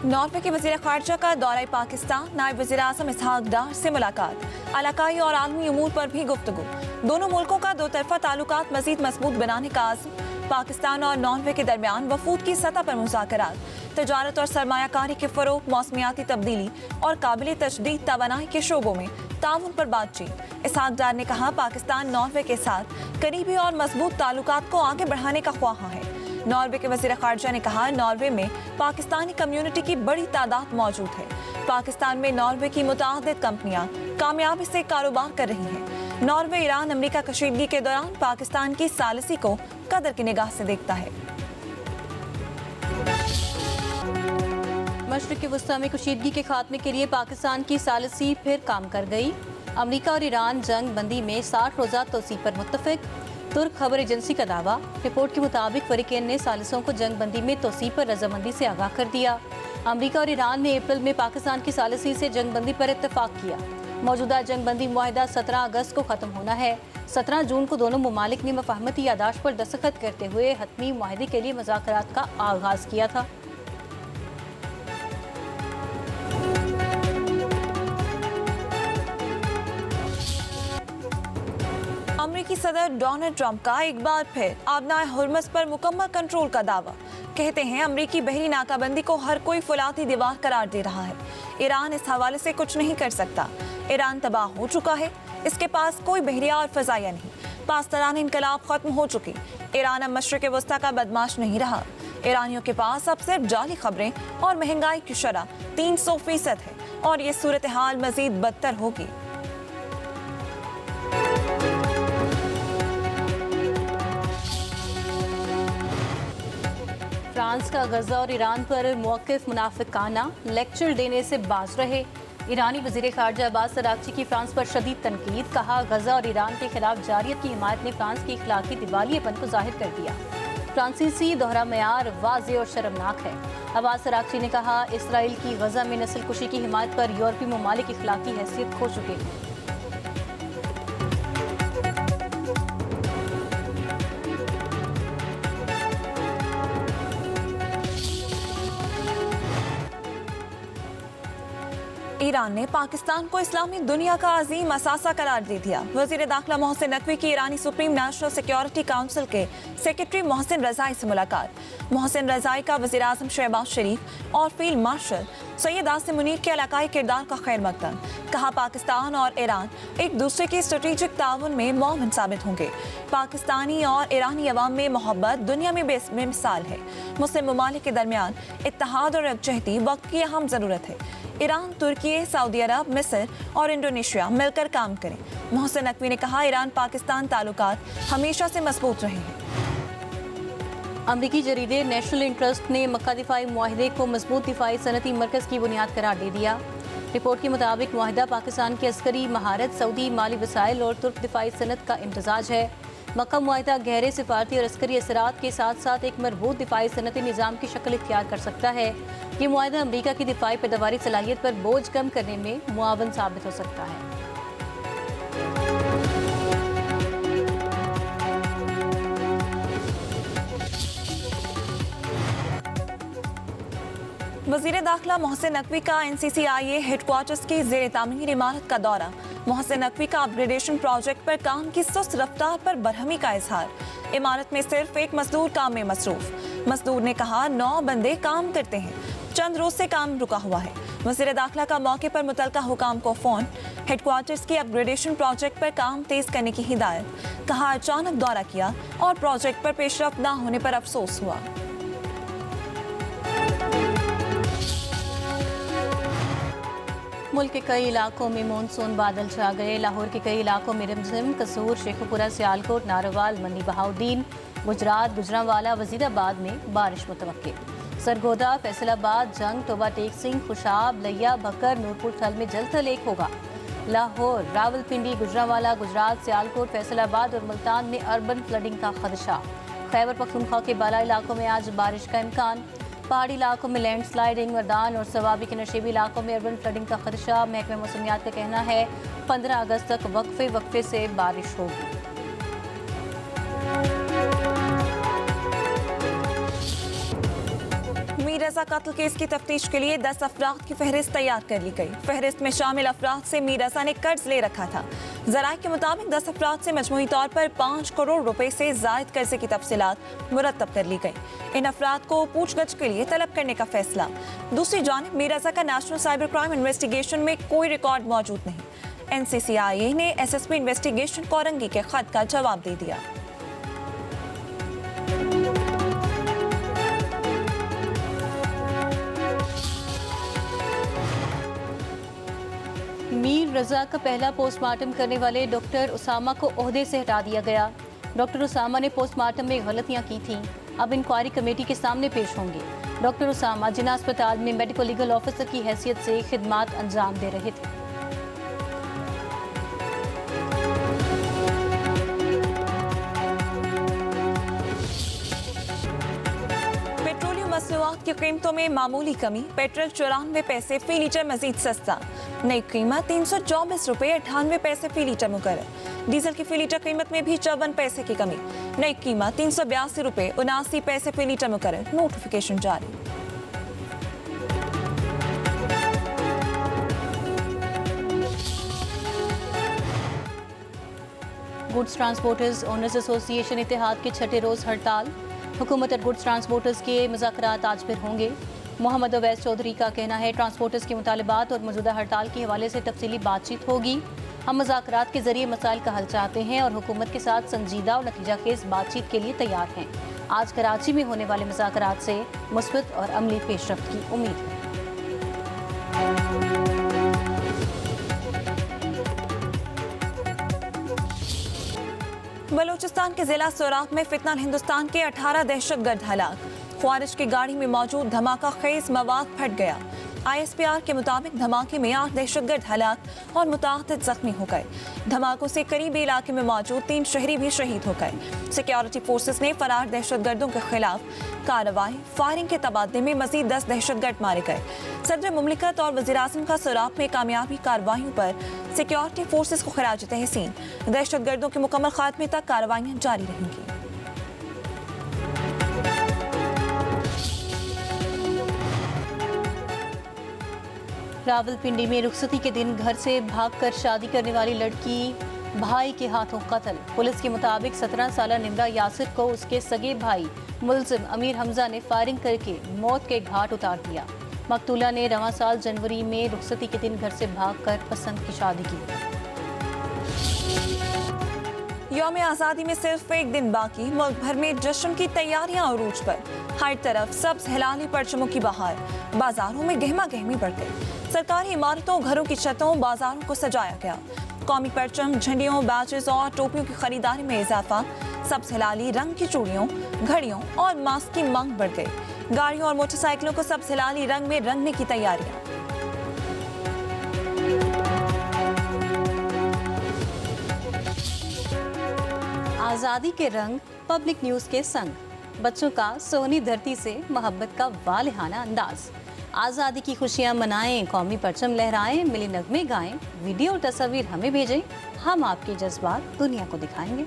Norway के वज़ीर ख़ारजा का दौरा पाकिस्तान, नायब वज़ीर आज़म इसहाक डार से मुलाकात, इलाकाई और आलमी उमूर पर भी गुफ्तगू। दोनों मुल्कों का दो तरफा ताल्लुकात मज़ीद मजबूत बनाने का आज़म। पाकिस्तान और नॉर्वे के दरमियान वफूद की सतह पर मुज़ाकरात, तजारत और सरमायाकारी के फ़रोग़, मौसमियाती तब्दीली और काबिल तशदीद तवानाई के शोबों में ताउन पर बातचीत। इसहाक डार ने कहा, पाकिस्तान नॉर्वे के साथ करीबी और मजबूत ताल्लुकात को आगे बढ़ाने का ख्वाहा है। नॉर्वे के वज़ीर ख़ारजा ने कहा, नॉर्वे में पाकिस्तानी कम्युनिटी की बड़ी तादाद मौजूद है। पाकिस्तान में नॉर्वे की मुताअद्दिद कंपनियां कामयाबी से कारोबार कर रही हैं। नॉर्वे ईरान अमेरिका कशीदगी के दौरान पाकिस्तान की सालिसी को कदर की निगाह से देखता है। मशरिक़ वस्ता में कशीदगी के खात्मे के लिए पाकिस्तान की सालिसी फिर काम कर गई। अमेरिका और ईरान जंग बंदी में 60 रोज़ा तोसी पर मुत्तफिक। तुर्क खबर एजेंसी का दावा। रिपोर्ट के मुताबिक फरीकैन ने सालिसों को जंग बंदी में तोसी पर रजामंदी से आगाह कर दिया। अमेरिका और ईरान ने अप्रैल में पाकिस्तान की सालिसी से जंग बंदी पर इत्तफाक किया। मौजूदा जंग बंदी मुआहिदा 17 अगस्त को ख़त्म होना है। 17 जून को दोनों ममालिक ने मफाहमती यादाश्त पर दस्तखत करते हुए हतमी मुआहिदे के लिए मुज़ाकरात का आगाज़ किया था। अमेरिकी सदर डोनाल्ड ट्रंप का एक बार फिर आबनाए हुर्मस पर मुकम्मल कंट्रोल का दावा। कहते हैं, अमेरिकी बहरी नाकाबंदी को हर कोई फुलाती दीवार करार दे रहा है। ईरान इस हवाले से कुछ नहीं कर सकता। ईरान तबाह हो चुका है। इसके पास कोई बहरिया और फजाइया नहीं। पासदारान इनकलाब खत्म हो चुकी। ईरान अब मशरिक़ वस्ता का बदमाश नहीं रहा। ईरानियों के पास अब सिर्फ जाली खबरें और महंगाई की शरह 300% है और ये सूरत हाल मजीद बदतर होगी। फ्रांस का गजा और ईरान पर मौक़िफ़ मुनाफिकाना, लेक्चर देने से बाज रहे। ईरानी वज़ीर ख़ारजा अब्बास अराग़ची की फ्रांस पर शदीद तनकीद। कहा, गजा और ईरान के खिलाफ जारियत की हिमायत ने फ्रांस की इखलाकी दिवालियेपन को जाहिर कर दिया। फ्रांसीसी दोहरा मयार वाज़ेह और शर्मनाक है। अब्बास अराग़ची ने कहा, इसराइल की गजा में नस्ल कुशी की हिमायत पर यूरोपीय ममालिक इखलाकी हैसियत खो चुके हैं। ईरान ने पाकिस्तान को इस्लामी दुनिया का अजीम असासा करार दे दिया। वज़ीर दाखिला मोहसिन नकवी की ईरानी सुप्रीम नेशनल सिक्योरिटी काउंसिल के सेक्रेटरी मोहसिन रज़ाई से मुलाकात। मोहसिन रज़ाई का वज़ीर आज़म शहबाज शरीफ और फील्ड मार्शल सैयद आसिम मुनीर के इलाकाई किरदार का खैर मकदम। कहा, पाकिस्तान और ईरान एक दूसरे के स्ट्रेटेजिक ताउन में मुआविन साबित होंगे। पाकिस्तानी और ईरानी अवाम में मोहब्बत दुनिया में बेमिसाल है। मुस्लिम ममालिक के दरमियान इत्तेहाद और यकजहती वक्त की अहम ज़रूरत है। ईरान, तुर्की, सऊदी अरब, मिस्र और इंडोनेशिया मिलकर काम करें। मोहसिन नकवी ने कहा, ईरान पाकिस्तान ताल्लुकात हमेशा से मजबूत रहे हैं। अमरीकी जरीदे नेशनल इंटरेस्ट ने मक्का दिफाई मुआहिदे को मजबूत दिफाई सनती मरकज़ की बुनियाद करार दे दिया। रिपोर्ट के मुताबिक मुआहिदा पाकिस्तान की अस्करी महारत, सऊदी माली वसाइल और तुर्क दिफाई सनत का इम्तजाज है। मक्का मुआहिदा गहरे सिफारती और अस्करी असरात के साथ साथ एक मजबूत दिफाई सनती निज़ाम की शक्ल इख्तियार कर सकता है। ये मुआहिदा अमरीका की दिफाई पैदावारी सलाहियत पर बोझ कम करने में मुआवन साबित हो सकता है। वज़ीर दाखिला मोहसिन नकवी का NCCIA हेडक्वार्टर्स की ज़ेर तामीर इमारत का दौरा। मोहसिन नकवी का अपग्रेडेशन प्रोजेक्ट पर काम की सुस्त रफ्तार पर बरहमी का इजहार। इमारत में सिर्फ एक मजदूर काम में मसरूफ। मजदूर ने कहा, 9 बंदे काम करते हैं, चंद रोज से काम रुका हुआ है। वज़ीर दाखिला का मौके पर मुतलका हुकाम को फ़ोन। हेडक्वार्टर्स की अपग्रेडेशन प्रोजेक्ट पर काम तेज करने की हिदायत। कहा, अचानक दौरा किया और प्रोजेक्ट पर पेशरफ न होने पर अफसोस हुआ। मुल्क के कई इलाकों में मानसून बादल छा गए। लाहौर के कई इलाकों में रिमझिम, कसूर, शेखुपुरा, सियालकोट, नारोवाल, मंडी बहाउद्दीन, गुजरात, गुजरांवाला, वजीराबाद में बारिश मुतवक्के। सरगोदा, फैसलाबाद, जंग, टोबा टेक सिंह, खुशाब, लिया, भकर, नूरपुर थल में जलथल एक होगा। लाहौर, रावलपिंडी, गुजरांवाला, गुजरात, सियालकोट, फैसलाबाद और मुल्तान में अर्बन फ्लडिंग का खदशा। खैबर पख्तूनख्वा के बाला इलाकों में आज बारिश का इम्कान। पहाड़ी इलाकों में लैंडस्लाइडिंग, मर्दान और सवाबी के नशेबी इलाकों में अर्बन फ्लडिंग का खदशा। महकमे मौसमियात का कहना है 15 अगस्त तक वक्फे से बारिश होगी। मीर रजा कत्ल केस की तफ्तीश के लिए 10 अफराद की फहरिस्त तैयार कर ली गई। फहरिस्त में शामिल अफराद से मीर रजा ने कर्ज ले रखा था। जराये के मुताबिक 10 अफराद से मजमूई तौर पर 5 करोड़ रुपए से जायद कर्जे की तफसीलात मुरतब कर ली गई। इन अफराद को पूछगछ के लिए तलब करने का फैसला। दूसरी जानिब मीर रजा का नेशनल साइबर क्राइम इन्वेस्टिगेशन में कोई रिकॉर्ड मौजूद नहीं। NCCIA ने SSP इन्वेस्टिगेशन कोरंगी के खत का जवाब दे दिया। मीर रजा का पहला पोस्टमार्टम करने वाले डॉक्टर उसामा को ओहदे से हटा दिया गया। डॉक्टर उसामा ने पोस्टमार्टम में गलतियां की थीं, अब इंक्वायरी कमेटी के सामने पेश होंगे। डॉक्टर उसामा जिना अस्पताल में मेडिकल लीगल ऑफिसर की हैसियत से खिदमात अंजाम दे रहे थे। मसनूआत की कीमतों में मामूली कमी। पेट्रोल 94 पैसे फी लीटर मजीद सस्ता। नई कीमत 324 रुपये 98 पैसे फी लीटर मुकर्रर। डीजल की फी लीटर कीमत में भी 54 पैसे की कमी। नई कीमत 382 रुपये 79 पैसे फी लीटर मुकर्रर। नोटिफिकेशन जारी। गुड्स ट्रांसपोर्टर्स ओनर्स एसोसिएशन इत्तेहाद के छठे रोज हड़ताल। हुकूमत और गुड्स ट्रांसपोर्टर्स के मुज़ाकरात आज फिर होंगे। मोहम्मद अवैस चौधरी का कहना है ट्रांसपोर्टर्स के मुतालिबात और मौजूदा हड़ताल के हवाले से तफसीली बातचीत होगी। हम मुज़ाकरात के जरिए मसाइल का हल चाहते हैं और हुकूमत के साथ संजीदा और नतीजा खेज बातचीत के लिए तैयार हैं। आज कराची में होने वाले मुज़ाकरात से मुस्बत और अमली पेशरफ्त की उम्मीद है। बलूचिस्तान के जिला सोराख में फितना हिंदुस्तान के 18 दहशतगर्द हलाक। ख्वारिज की गाड़ी में मौजूद धमाका खेज मवाद फट गया। ISPR के मुताबिक धमाके में 8 दहशतगर्द हलाक और मुताअद्दिद जख्मी हो गए। धमाकों से करीबी इलाके में मौजूद 3 शहरी भी शहीद हो गए। सिक्योरिटी फोर्सेस ने फरार दहशतगर्दों के खिलाफ कार्रवाई। फायरिंग के तबादले में मजीद 10 दहशतगर्द मारे गए। सदर मुमलिकत और वज़ीर-ए-आज़म का सोराख में कामयाबी कार्रवाइयों पर सिक्योरिटी फोर्सेस को खिराज तहसीन। दहशतगर्दों के मुकम्मल खात्मे तक कार्रवाइयाँ जारी रहेंगी। रावलपिंडी में रुखसती के दिन घर से भागकर शादी करने वाली लड़की भाई के हाथों कत्ल। पुलिस के मुताबिक 17 साला निमरा यासिर को उसके सगे भाई मुलजिम अमीर हमजा ने फायरिंग करके मौत के घाट उतार दिया। मकतूला ने रवां साल जनवरी में रुखसती के दिन घर से भागकर पसंद की शादी की। यौम आज़ादी में सिर्फ एक दिन बाकी, मुल्क भर में जश्न की तैयारियां अरूज पर। हर तरफ सब्ज हिलाली परचमों की बहार। बाजारों में गहमा गहमी बढ़ गई। सरकारी इमारतों, घरों की छतों, बाजारों को सजाया गया। कौमी परचम, झंडियों, बैचेस और टोपियों की खरीदारी में इजाफा। सब्ज हिलाली रंग की चूड़ियों, घड़ियों और मास्क की मांग बढ़ गई। गाड़ियों और मोटरसाइकिलों को सब्ज हिलाली रंग में रंगने की तैयारियां। आज़ादी के रंग पब्लिक न्यूज़ के संग। बच्चों का सोनी धरती से मोहब्बत का वालिहाना अंदाज। आज़ादी की खुशियाँ मनाएं, कौमी परचम लहराएं, मिली नगमे गाएं। वीडियो और तस्वीर हमें भेजें, हम आपके जज्बात दुनिया को दिखाएंगे।